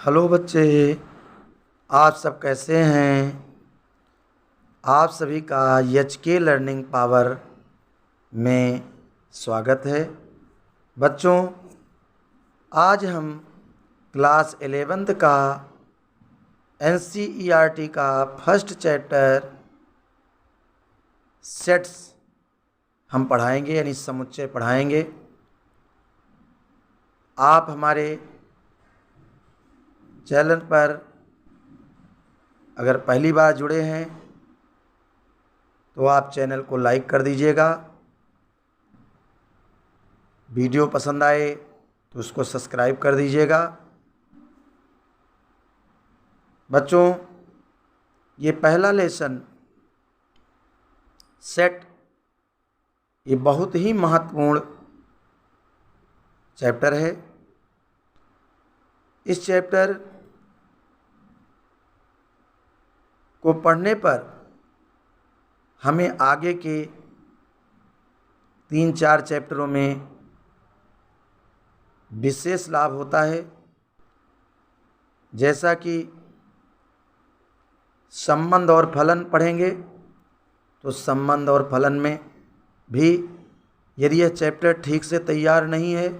Hello बच्चे, आप सब कैसे हैं। आप सभी का एच.के. लर्निंग पावर में स्वागत है। बच्चों, आज हम क्लास 11th का NCERT का फर्स्ट चैप्टर सेट्स हम पढ़ाएंगे, यानी समुच्चय पढ़ाएंगे। आप हमारे चैनल पर अगर पहली बार जुड़े हैं तो आप चैनल को लाइक कर दीजिएगा। वीडियो पसंद आए तो उसको सब्सक्राइब कर दीजिएगा। बच्चों, ये पहला लेसन सेट ये बहुत ही महत्वपूर्ण चैप्टर है। इस चैप्टर को पढ़ने पर हमें आगे के 3-4 चैप्टरों में विशेष लाभ होता है। जैसा कि संबंध और फलन पढ़ेंगे तो संबंध और फलन में भी यदि यह चैप्टर ठीक से तैयार नहीं है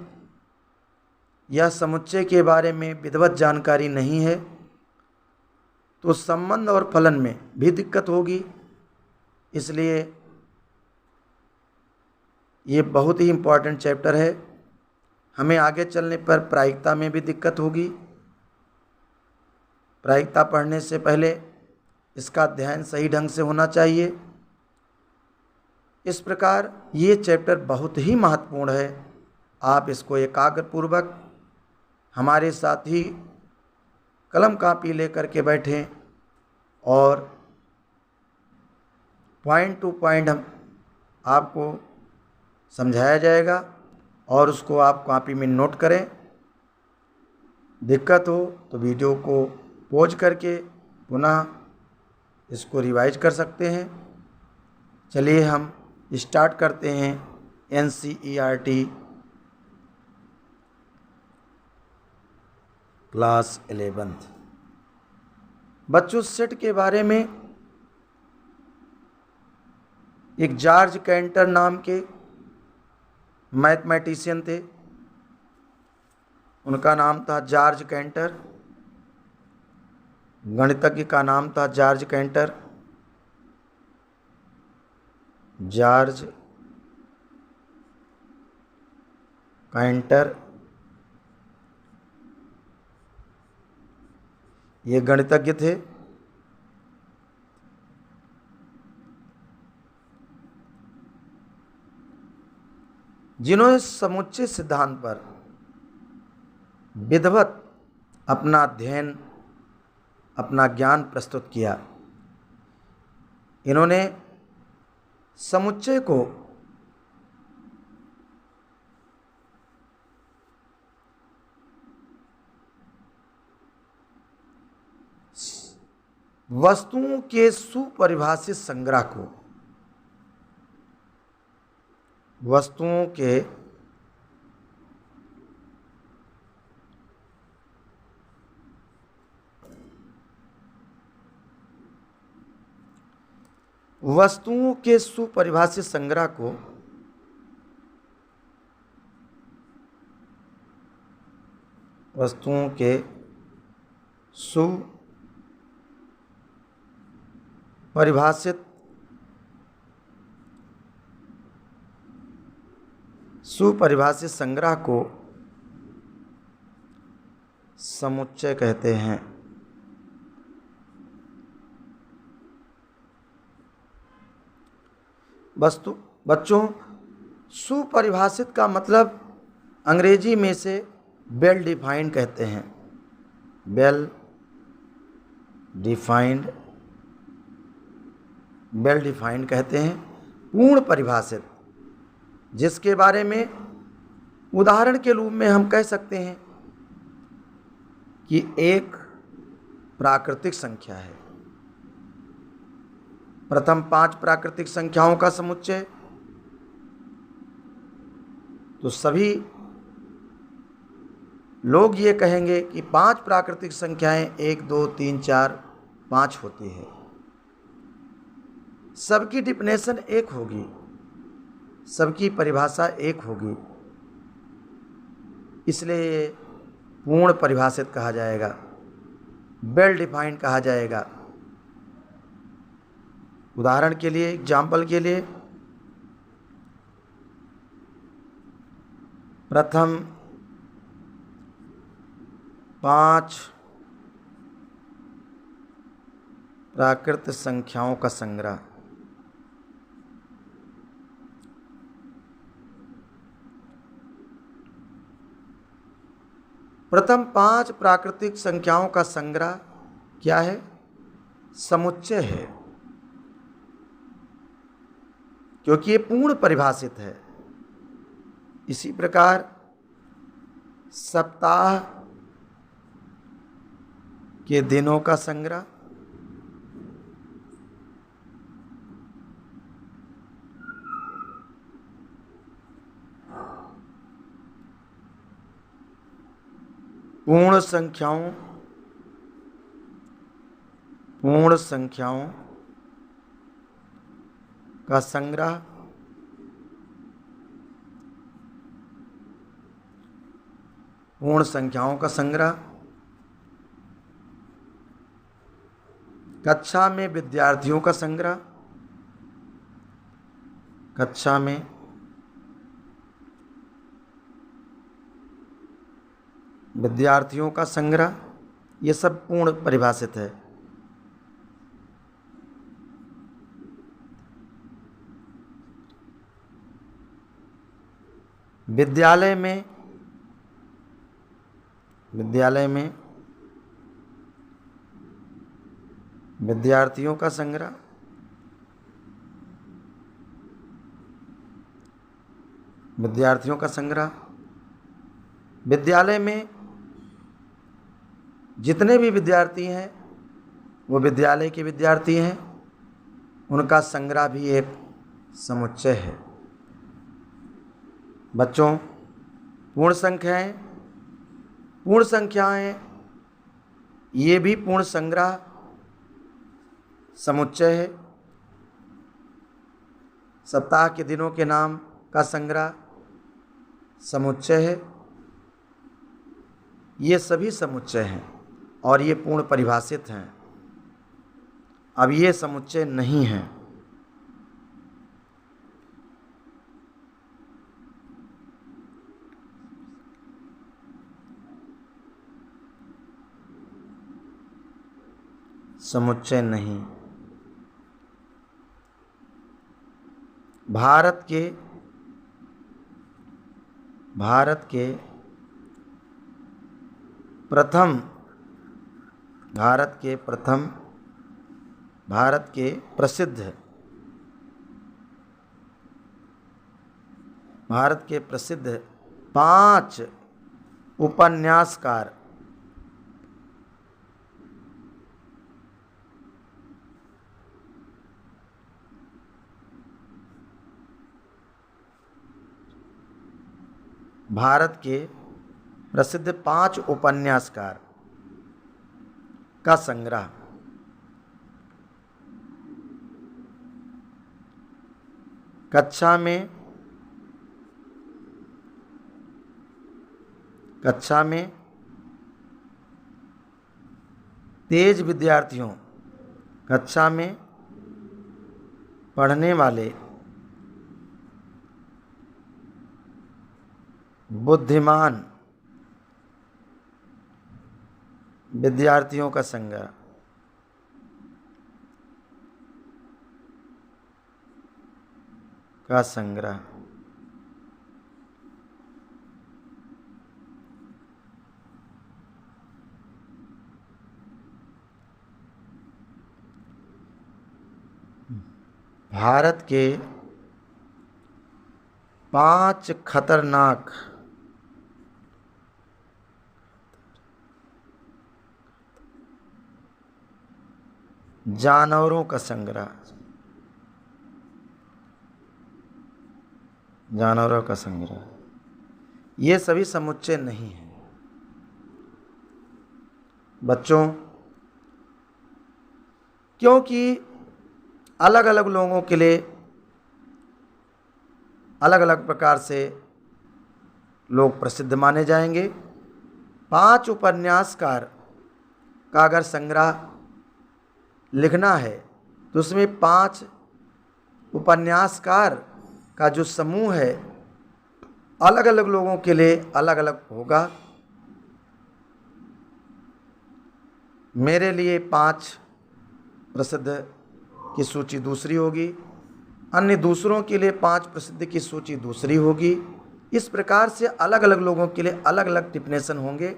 या समुच्चय के बारे में विधिवत जानकारी नहीं है तो संबंध और फलन में भी दिक्कत होगी। इसलिए ये बहुत ही इम्पोर्टेंट चैप्टर है। हमें आगे चलने पर प्रायिकता में भी दिक्कत होगी। प्रायिकता पढ़ने से पहले इसका अध्ययन सही ढंग से होना चाहिए। इस प्रकार ये चैप्टर बहुत ही महत्वपूर्ण है। आप इसको एकाग्रपूर्वक हमारे साथ ही कलम कापी लेकर के बैठें और पॉइंट टू पॉइंट हम आपको समझाया जाएगा और उसको आप कॉपी में नोट करें। दिक्कत हो तो वीडियो को पॉज करके पुनः इसको रिवाइज कर सकते हैं। चलिए हम स्टार्ट करते हैं NCERT क्लास 11th। बच्चों, सेट के बारे में एक जॉर्ज कैंटर नाम के मैथमेटिशियन थे। उनका नाम था जॉर्ज कैंटर। गणितज्ञ का नाम था जॉर्ज कैंटर। जॉर्ज कैंटर ये गणितज्ञ थे। जिन्होंने समुच्चय सिद्धांत पर विधिवत अपना अध्ययन, अपना ज्ञान प्रस्तुत किया। इन्होंने समुच्चय को वस्तुओं के सुपरिभाषित संग्रह को वस्तुओं के सुपरिभाषित संग्रह को वस्तुओं के सुपरिभाषित संग्रह को समुच्चय कहते हैं। बच्चों, सुपरिभाषित का मतलब अंग्रेजी में से वेल डिफाइंड कहते हैं। वेल डिफाइंड कहते हैं, पूर्ण परिभाषित, जिसके बारे में उदाहरण के रूप में हम कह सकते हैं कि एक प्राकृतिक संख्या है। प्रथम 5 प्राकृतिक संख्याओं का समुच्चय, तो सभी लोग ये कहेंगे कि 5 प्राकृतिक संख्याएं 1, 2, 3, 4, 5 होती है। सबकी डिफिनेशन एक होगी, सबकी परिभाषा एक होगी, इसलिए पूर्ण परिभाषित कहा जाएगा, वेल डिफाइंड कहा जाएगा। उदाहरण के लिए, एग्जाम्पल के लिए, प्रथम 5 प्राकृत संख्याओं का संग्रह। प्रथम 5 प्राकृतिक संख्याओं का संग्रह क्या है? समुच्चय है, क्योंकि ये पूर्ण परिभाषित है। इसी प्रकार सप्ताह के दिनों का संग्रह, पूर्ण संख्याओं का संग्रह, पूर्ण संख्याओं का संग्रह, कक्षा में विद्यार्थियों का संग्रह, कक्षा में विद्यार्थियों का संग्रह, ये सब पूर्ण परिभाषित है। विद्यालय में विद्यार्थियों का संग्रह, विद्यार्थियों का संग्रह, विद्यालय में जितने भी विद्यार्थी हैं वो विद्यालय के विद्यार्थी हैं, उनका संग्रह भी एक समुच्चय है। बच्चों, पूर्ण संख्याएं ये भी पूर्ण संग्रह समुच्चय है। सप्ताह के दिनों के नाम का संग्रह समुच्चय है। ये सभी समुच्चय हैं और ये पूर्ण परिभाषित हैं। अब ये समुच्चय नहीं हैं। समुच्चय नहीं। भारत के प्रथम प्रसिद्ध 5 उपन्यासकार भारत के प्रसिद्ध 5 उपन्यासकार का संग्रह। कक्षा में तेज विद्यार्थियों, कक्षा में पढ़ने वाले बुद्धिमान विद्यार्थियों का संग्रह। भारत के 5 खतरनाक जानवरों का संग्रह। ये सभी समुच्चय नहीं है। बच्चों, क्योंकि अलग अलग लोगों के लिए अलग अलग प्रकार से लोग प्रसिद्ध माने जाएंगे। 5 उपन्यासकार का अगर संग्रह लिखना है तो उसमें 5 उपन्यासकार का जो समूह है अलग अलग लोगों के लिए अलग अलग होगा। मेरे लिए 5 प्रसिद्ध की सूची दूसरी होगी, अन्य दूसरों के लिए 5 प्रसिद्ध की सूची दूसरी होगी। इस प्रकार से अलग अलग लोगों के लिए अलग अलग डिफिनेशन होंगे।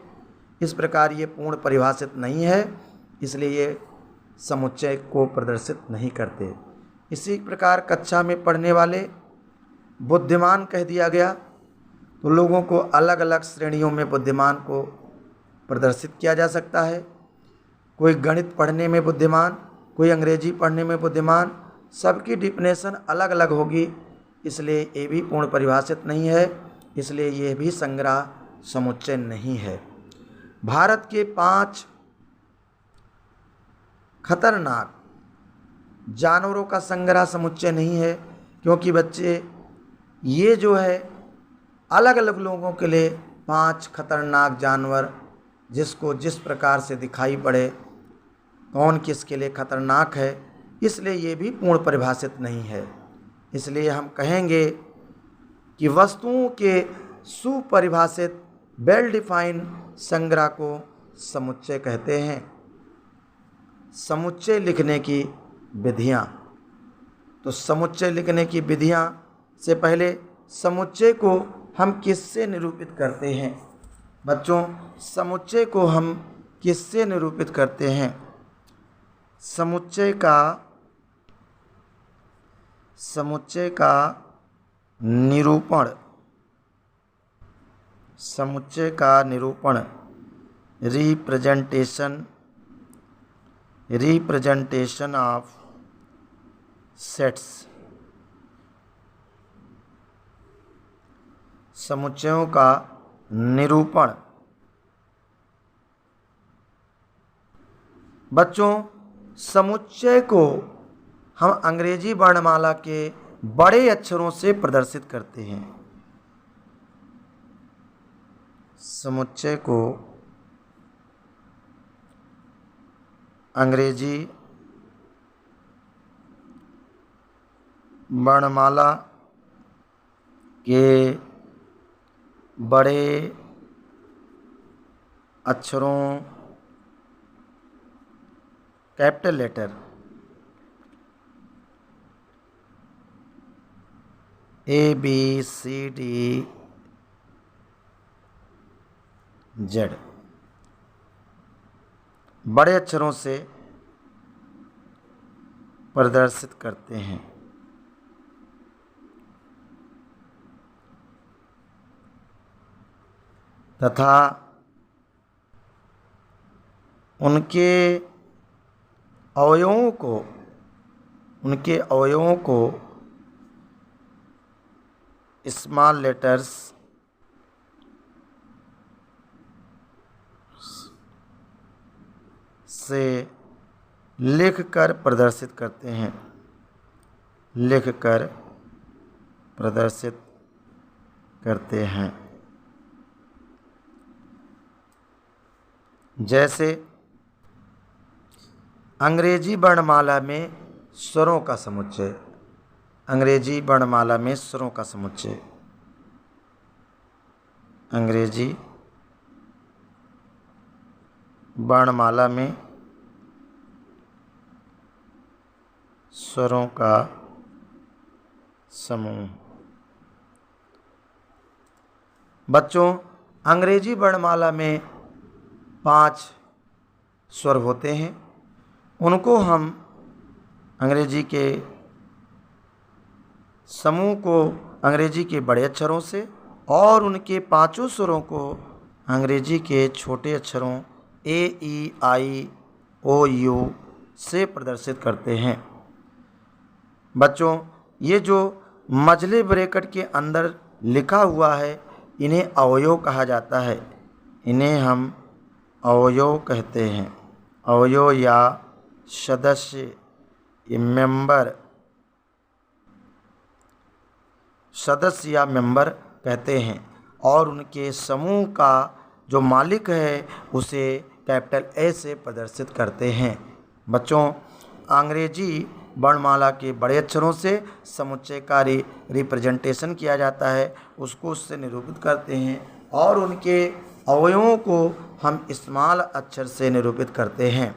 इस प्रकार ये पूर्ण परिभाषित नहीं है, इसलिए ये समुच्चय को प्रदर्शित नहीं करते। इसी प्रकार कक्षा में पढ़ने वाले बुद्धिमान कह दिया गया तो लोगों को अलग अलग श्रेणियों में बुद्धिमान को प्रदर्शित किया जा सकता है। कोई गणित पढ़ने में बुद्धिमान, कोई अंग्रेजी पढ़ने में बुद्धिमान, सबकी डिफिनेशन अलग अलग होगी, इसलिए ये भी पूर्ण परिभाषित नहीं है, इसलिए ये भी संग्रह समुच्चय नहीं है। भारत के 5 खतरनाक जानवरों का संग्रह समुच्चय नहीं है, क्योंकि बच्चे ये जो है अलग अलग लोगों के लिए 5 खतरनाक जानवर जिसको जिस प्रकार से दिखाई पड़े कौन किसके लिए खतरनाक है, इसलिए ये भी पूर्ण परिभाषित नहीं है। इसलिए हम कहेंगे कि वस्तुओं के सुपरिभाषित वेल डिफाइन संग्रह को समुच्चय कहते हैं। समुच्चय लिखने की विधियाँ, तो समुच्चय लिखने की विधियाँ से पहले समुच्चय को हम किससे निरूपित करते हैं? बच्चों, समुच्चय को हम किससे निरूपित करते हैं? समुच्चय का निरूपण रिप्रेजेंटेशन ऑफ सेट्स, समुच्चयों का निरूपण। बच्चों, समुच्चय को हम अंग्रेजी वर्णमाला के बड़े अक्षरों से प्रदर्शित करते हैं। समुच्चय को अंग्रेजी वर्णमाला के बड़े अक्षरों, कैपिटल लेटर ABCD Z बड़े अक्षरों से प्रदर्शित करते हैं तथा उनके अवयवों को स्मॉल लेटर्स से लिखकर प्रदर्शित करते हैं, जैसे अंग्रेजी वर्णमाला में स्वरों का समुच्चय, अंग्रेजी वर्णमाला में स्वरों का समुच्चय, अंग्रेजी वर्णमाला में स्वरों का समूह। बच्चों, अंग्रेजी वर्णमाला में 5 स्वर होते हैं, उनको हम अंग्रेजी के समूह को अंग्रेजी के बड़े अक्षरों से और उनके 5 स्वरों को अंग्रेजी के छोटे अक्षरों A-E-I-O-U से प्रदर्शित करते हैं। बच्चों, ये जो मझले ब्रैकेट के अंदर लिखा हुआ है इन्हें अवयव कहा जाता है, इन्हें हम अवयव कहते हैं। अवयव या सदस्य, मेंबर, सदस्य या मेंबर कहते हैं और उनके समूह का जो मालिक है उसे कैपिटल ए से प्रदर्शित करते हैं। बच्चों, अंग्रेजी वर्णमाला के बड़े अक्षरों से समुच्चय का रिप्रेजेंटेशन किया जाता है, उसको उससे निरूपित करते हैं और उनके अवयवों को हम स्मॉल अक्षर से निरूपित करते हैं।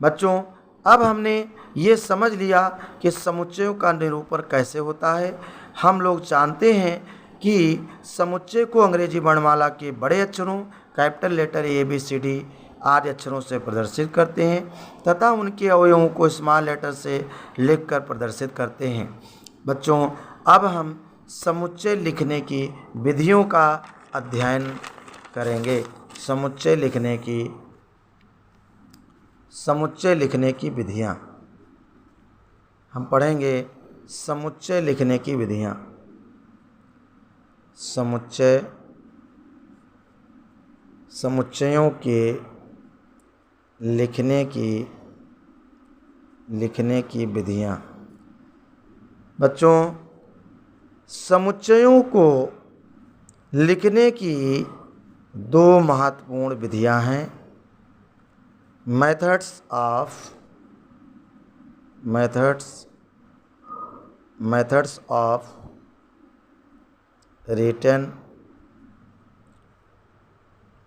बच्चों, अब हमने ये समझ लिया कि समुच्चयों का निरूपण कैसे होता है। हम लोग जानते हैं कि समुच्चय को अंग्रेजी वर्णमाला के बड़े अक्षरों कैपिटल लेटर ABCD आदि अक्षरों से प्रदर्शित करते हैं तथा उनके अवयवों को स्मॉल लेटर से लिखकर प्रदर्शित करते हैं। बच्चों, अब हम समुच्चय लिखने की विधियों का अध्ययन करेंगे। समुच्चय लिखने की विधियाँ हम पढ़ेंगे। समुच्चय लिखने की विधियाँ। समुच्चयों के लिखने की विधियाँ। बच्चों, समुच्चयों को लिखने की दो महत्वपूर्ण विधियाँ हैं। Methods of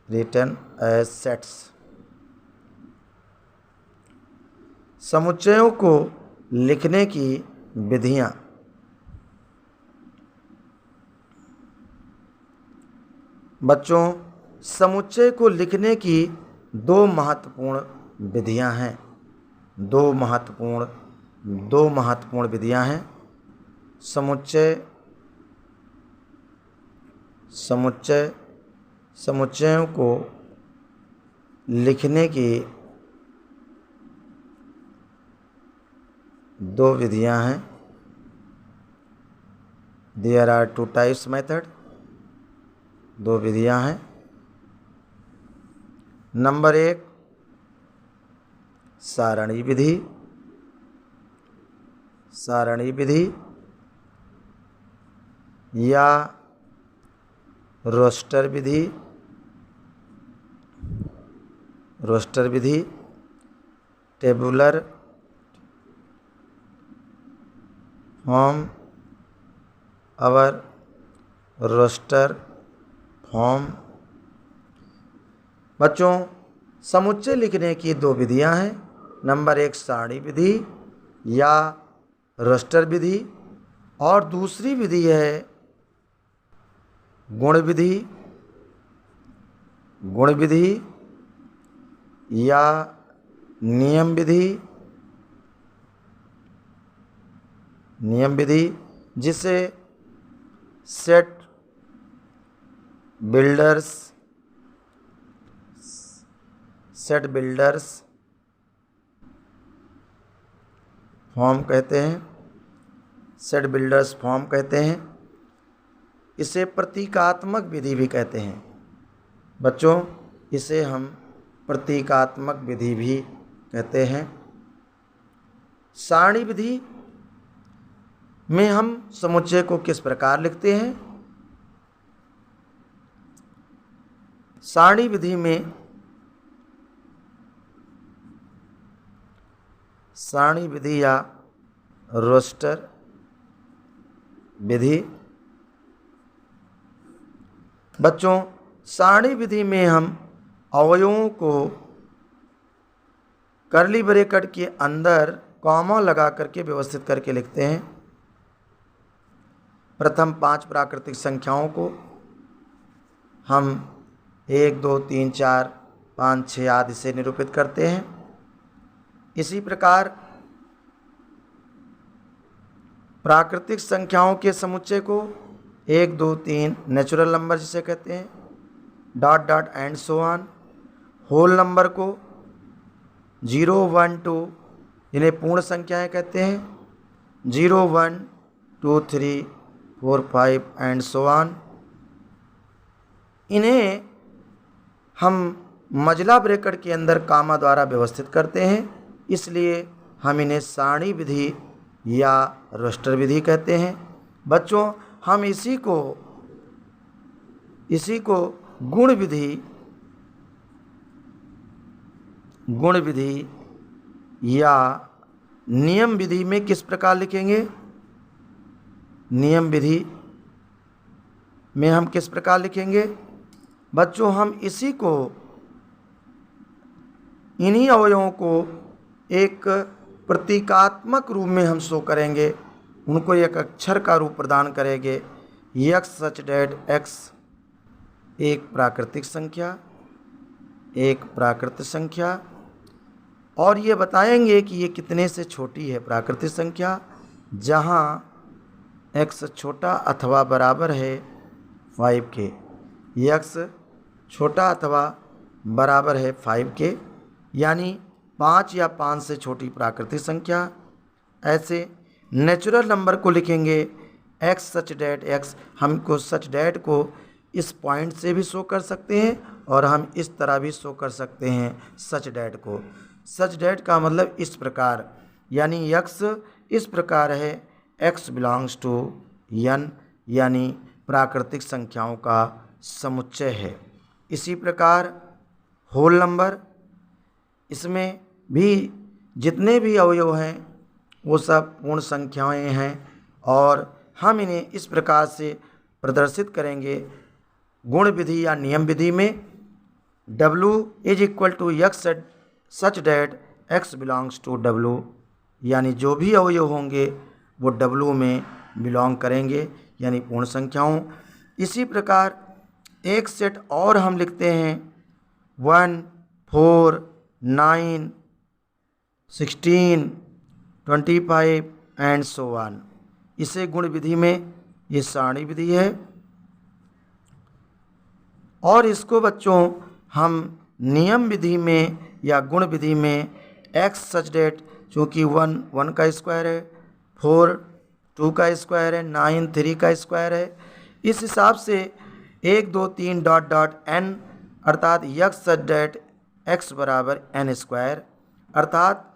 written as sets। समुच्चयों को लिखने की विधियाँ। बच्चों, समुच्चय को लिखने की दो महत्वपूर्ण विधियाँ हैं। दो महत्वपूर्ण विधियाँ हैं। समुच्चयों को लिखने की दो विधियाँ हैं। There are two types method। दो विधियाँ हैं। नंबर 1 सारणी विधि या रोस्टर विधि। टेबुलर फॉर्म और रोस्टर फॉर्म। बच्चों, समुच्चय लिखने की दो विधियां हैं। नंबर 1 सारणी विधि या रोस्टर विधि और दूसरी विधि है गुण विधि या नियम विधि, जिसे सेट बिल्डर्स फॉर्म कहते हैं। इसे प्रतीकात्मक विधि भी कहते हैं। बच्चों, इसे हम प्रतीकात्मक विधि भी कहते हैं। सारणी विधि में हम समुच्चय को किस प्रकार लिखते हैं? सारणी विधि या रोस्टर विधि। बच्चों, सारणी विधि में हम अवयवों को कर्ली ब्रैकेट के अंदर कॉमा लगा करके व्यवस्थित करके लिखते हैं। प्रथम 5 प्राकृतिक संख्याओं को हम 1 2 3 4 5 6 आदि से निरूपित करते हैं। इसी प्रकार प्राकृतिक संख्याओं के समुच्चय को 1 2 3 नेचुरल नंबर जिसे कहते हैं, dot dot and so on. Whole number को 0 1 2 इन्हें पूर्ण संख्याएं कहते हैं, 0 1 2 3 4 5 एंड सो ऑन। इन्हें हम मजला ब्रैकेट के अंदर कामा द्वारा व्यवस्थित करते हैं, इसलिए हम इन्हें सारणी विधि या रोस्टर विधि कहते हैं। बच्चों, हम इसी को गुण विधि या नियम विधि में किस प्रकार लिखेंगे? नियम विधि में हम किस प्रकार लिखेंगे? बच्चों, हम इन्हीं अवयवों को एक प्रतीकात्मक रूप में हम शो करेंगे, उनको एक अक्षर का रूप प्रदान करेंगे। x सच डेट x एक प्राकृतिक संख्या, और ये बताएंगे कि ये कितने से छोटी है प्राकृतिक संख्या, जहाँ x छोटा अथवा बराबर है 5 के। x छोटा अथवा बराबर है 5 के, यानी 5 या 5 से छोटी प्राकृतिक संख्या। ऐसे नेचुरल नंबर को लिखेंगे x सच डेट x। हमको सच डेट को इस पॉइंट से भी शो कर सकते हैं और हम इस तरह भी शो कर सकते हैं सच डेट को। सच डेट का मतलब इस प्रकार, यानी x इस प्रकार है, x बिलोंग्स टू n, यानी प्राकृतिक संख्याओं का समुच्चय है। इसी प्रकार होल नंबर, इसमें भी जितने भी अवयव हैं वो सब पूर्ण संख्याएं हैं, और हम इन्हें इस प्रकार से प्रदर्शित करेंगे गुण विधि या नियम विधि में। w is equal to x such that x belongs to w, यानी जो भी अवयव होंगे वो w में बिलोंग करेंगे, यानी पूर्ण संख्याओं। इसी प्रकार एक सेट और हम लिखते हैं 1, 4, 9, 16, 25 एंड सो ऑन। इसे गुण विधि में ये सारणी विधि है, और इसको बच्चों हम नियम विधि में या गुण विधि में x सच डेट, चूँकि 1 का स्क्वायर है, 4 2 का स्क्वायर है, 9 3 का स्क्वायर है, इस हिसाब से 1 2 3 डॉट डॉट n, अर्थात x सच डेट x बराबर n स्क्वायर। अर्थात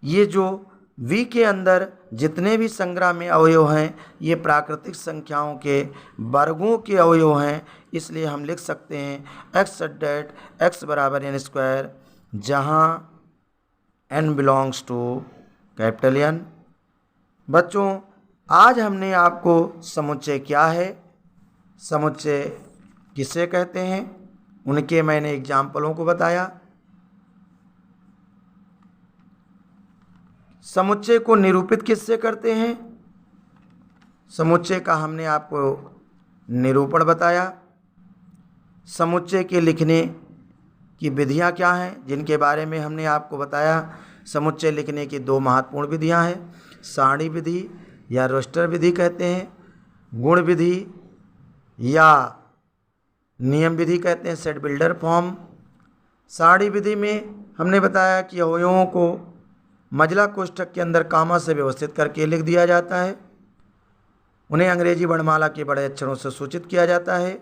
ये जो v के अंदर जितने भी संग्रह में अवयव हैं ये प्राकृतिक संख्याओं के वर्गों के अवयव हैं, इसलिए हम लिख सकते हैं x सच डेट x बराबर n स्क्वायर, जहाँ n belongs to capital N। बच्चों, आज हमने आपको समुच्चय क्या है, समुच्चय किसे कहते हैं, उनके मैंने एग्जाम्पलों को बताया। समुच्चय को निरूपित किससे करते हैं, समुच्चय का हमने आपको निरूपण बताया। समुच्चय के लिखने की विधियां क्या हैं, जिनके बारे में हमने आपको बताया। समुच्चय लिखने की 2 महत्वपूर्ण विधियां हैं, सारणी विधि या रोस्टर विधि कहते हैं, गुण विधि या नियम विधि कहते हैं, सेट बिल्डर फॉर्म। सारणी विधि में हमने बताया कि अवयवों को मजला कोष्ठक के अंदर कामा से व्यवस्थित करके लिख दिया जाता है, उन्हें अंग्रेजी वर्णमाला के बड़े अक्षरों से सूचित किया जाता है।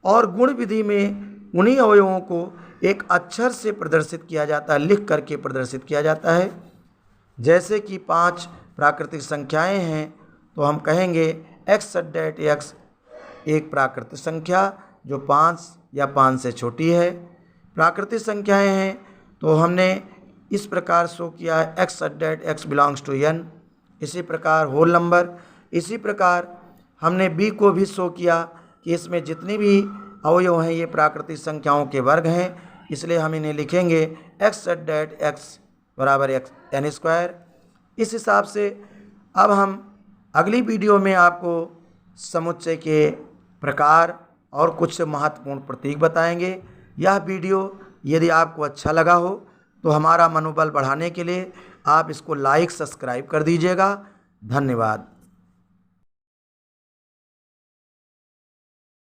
और गुण विधि में उन्हीं अवयवों को एक अक्षर से प्रदर्शित किया जाता है, लिख करके प्रदर्शित किया जाता है। जैसे कि 5 प्राकृतिक संख्याएं हैं तो हम कहेंगे x सच डेट x एक प्राकृतिक संख्या जो 5 या 5 से छोटी है। प्राकृतिक संख्याएं हैं तो हमने इस प्रकार शो किया है x such that x belongs to n। इसी प्रकार होल नंबर, इसी प्रकार हमने b को भी शो किया कि इसमें जितनी भी अवयव हैं ये प्राकृतिक संख्याओं के वर्ग हैं, इसलिए हम इन्हें लिखेंगे x सच डेट x बराबर n स्क्वायर। इस हिसाब से अब हम अगली वीडियो में आपको समुच्चय के प्रकार और कुछ महत्वपूर्ण प्रतीक बताएंगे। यह वीडियो यदि आपको अच्छा लगा हो तो हमारा मनोबल बढ़ाने के लिए आप इसको लाइक सब्सक्राइब कर दीजिएगा। धन्यवाद।